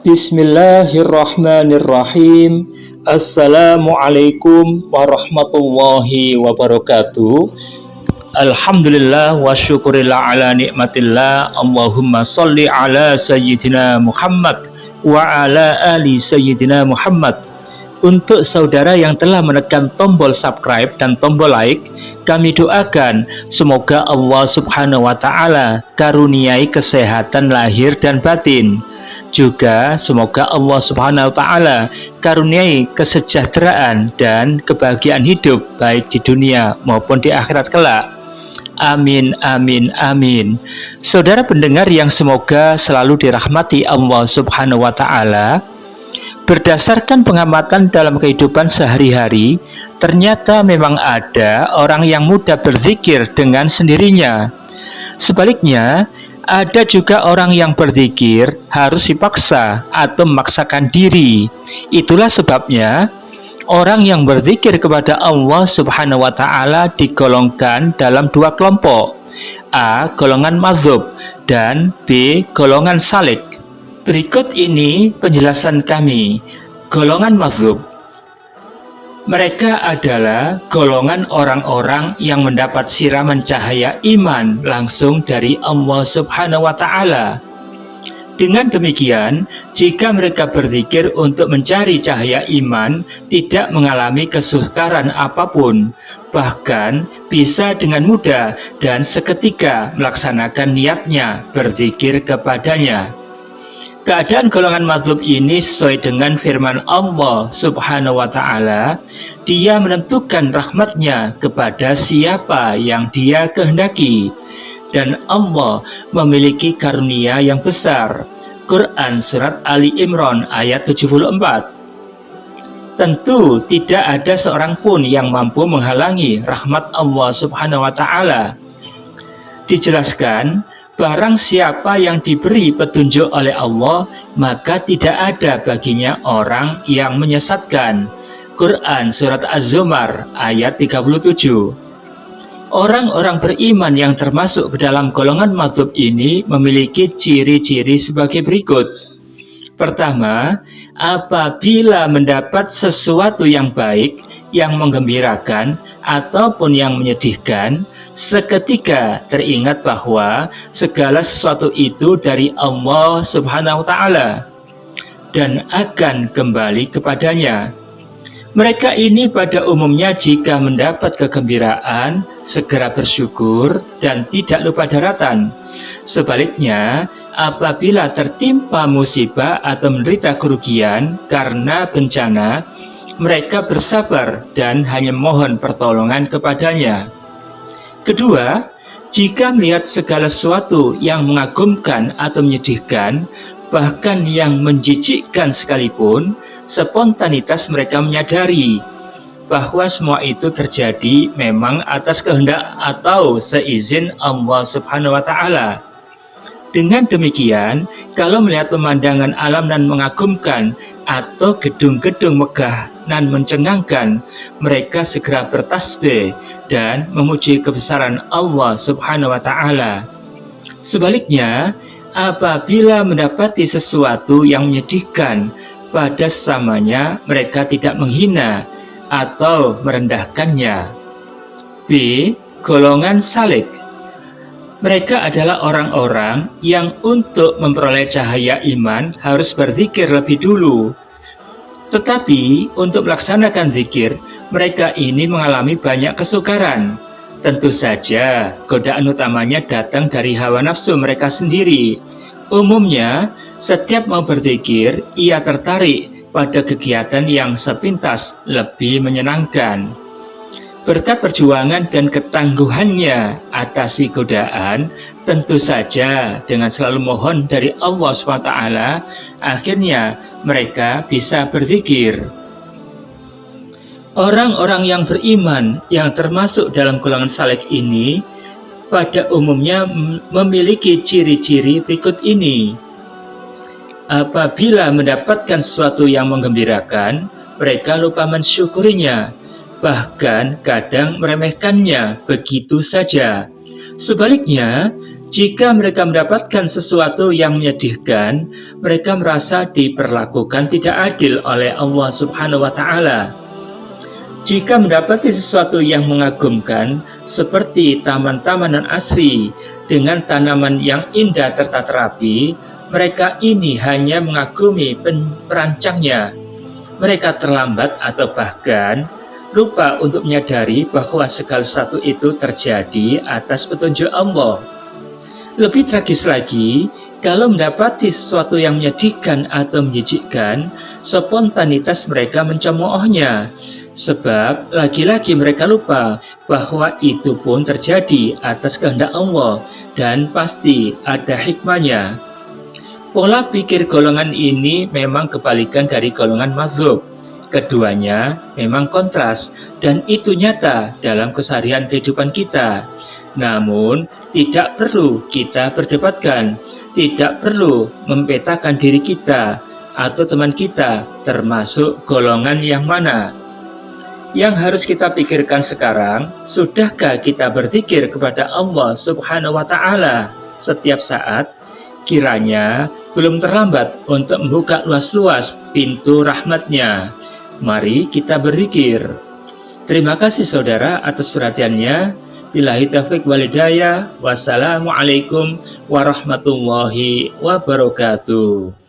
Bismillahirrahmanirrahim. Assalamualaikum warahmatullahi wabarakatuh. Alhamdulillah wa syukurillah ala nikmatillah. Allahumma sholli ala sayyidina Muhammad wa ala ali sayyidina Muhammad. Untuk saudara yang telah menekan tombol subscribe dan tombol like, kami doakan semoga Allah subhanahu wa ta'ala karuniai kesehatan lahir dan batin. Juga semoga Allah subhanahu wa ta'ala karuniai kesejahteraan dan kebahagiaan hidup baik di dunia maupun di akhirat kelak. Amin, amin, amin. Saudara pendengar yang semoga selalu dirahmati Allah subhanahu wa ta'ala, berdasarkan pengamatan dalam kehidupan sehari-hari, ternyata memang ada orang yang mudah berzikir dengan sendirinya. Sebaliknya, ada juga orang yang berzikir harus dipaksa atau memaksakan diri. Itulah sebabnya orang yang berzikir kepada Allah subhanahu wa ta'ala digolongkan dalam dua kelompok. A. Golongan mazhub dan B. Golongan salik. Berikut ini penjelasan kami. Golongan mazhub, mereka adalah golongan orang-orang yang mendapat siraman cahaya iman langsung dari Allah subhanahu wa ta'ala. Dengan demikian, jika mereka berzikir untuk mencari cahaya iman, tidak mengalami kesukaran apapun, bahkan bisa dengan mudah dan seketika melaksanakan niatnya berzikir kepadanya. Keadaan golongan mazhub ini sesuai dengan firman Allah subhanahu wa ta'ala. Dia menentukan rahmatnya kepada siapa yang dia kehendaki. Dan Allah memiliki karunia yang besar. Quran Surat Ali Imran ayat 74. Tentu tidak ada seorang pun yang mampu menghalangi rahmat Allah subhanahu wa ta'ala. Dijelaskan, barang siapa yang diberi petunjuk oleh Allah, maka tidak ada baginya orang yang menyesatkan. Quran Surat Az-Zumar ayat 37. Orang-orang beriman yang termasuk ke dalam golongan mazhub ini memiliki ciri-ciri sebagai berikut. Pertama, apabila mendapat sesuatu yang baik, yang menggembirakan, ataupun yang menyedihkan, seketika teringat bahwa segala sesuatu itu dari Allah subhanahu wa ta'ala dan akan kembali kepadanya. Mereka ini pada umumnya jika mendapat kegembiraan, segera bersyukur dan tidak lupa daratan. Sebaliknya, apabila tertimpa musibah atau menderita kerugian karena bencana, mereka bersabar dan hanya mohon pertolongan kepadanya. Kedua, jika melihat segala sesuatu yang mengagumkan atau menyedihkan, bahkan yang menjijikkan sekalipun, spontanitas mereka menyadari bahwa semua itu terjadi memang atas kehendak atau seizin Allah subhanahu wa ta'ala. Dengan demikian, kalau melihat pemandangan alam nan mengagumkan atau gedung-gedung megah nan mencengangkan, mereka segera bertasbih dan memuji kebesaran Allah subhanahu wa ta'ala. Sebaliknya, apabila mendapati sesuatu yang menyedihkan pada sesamanya, mereka tidak menghina atau merendahkannya. B. Golongan salik. Mereka adalah orang-orang yang untuk memperoleh cahaya iman harus berzikir lebih dulu. Tetapi untuk melaksanakan zikir, mereka ini mengalami banyak kesukaran. Tentu saja, godaan utamanya datang dari hawa nafsu mereka sendiri. Umumnya, setiap mau berzikir, ia tertarik pada kegiatan yang sepintas lebih menyenangkan. Berkat perjuangan dan ketangguhannya atasi godaan, tentu saja dengan selalu mohon dari Allah SWT, akhirnya mereka bisa berzikir. Orang-orang yang beriman yang termasuk dalam golongan salik ini pada umumnya memiliki ciri-ciri berikut ini. Apabila mendapatkan sesuatu yang menggembirakan, mereka lupa mensyukurinya, bahkan kadang meremehkannya begitu saja. Sebaliknya, Jika mereka mendapatkan sesuatu yang menyedihkan, mereka merasa diperlakukan tidak adil oleh Allah Subhanahu wa Ta'ala. Jika mendapati sesuatu yang mengagumkan, seperti taman-tamanan asri dengan tanaman yang indah tertata rapi, mereka ini hanya mengagumi perancangnya. Mereka terlambat atau bahkan lupa untuk menyadari bahwa segala sesuatu itu terjadi atas petunjuk Allah. Lebih tragis lagi, kalau mendapati sesuatu yang menyedihkan atau menjijikkan, spontanitas mereka mencemoohnya. Sebab lagi-lagi mereka lupa bahwa itu pun terjadi atas kehendak Allah dan pasti ada hikmahnya. Pola pikir golongan ini memang kebalikan dari golongan mazhub. Keduanya memang kontras dan itu nyata dalam keseharian kehidupan kita. Namun, tidak perlu kita perdebatkan, tidak perlu mempetakan diri kita atau teman kita termasuk golongan yang mana. Yang harus kita pikirkan sekarang, sudahkah kita berzikir kepada Allah Subhanahu wa Ta'ala setiap saat? Kiranya belum terlambat untuk membuka luas-luas pintu rahmat-Nya. Mari kita berzikir. Terima kasih saudara atas perhatiannya. Billahi taufiq wal hidayah. Wassalamualaikum warahmatullahi wabarakatuh.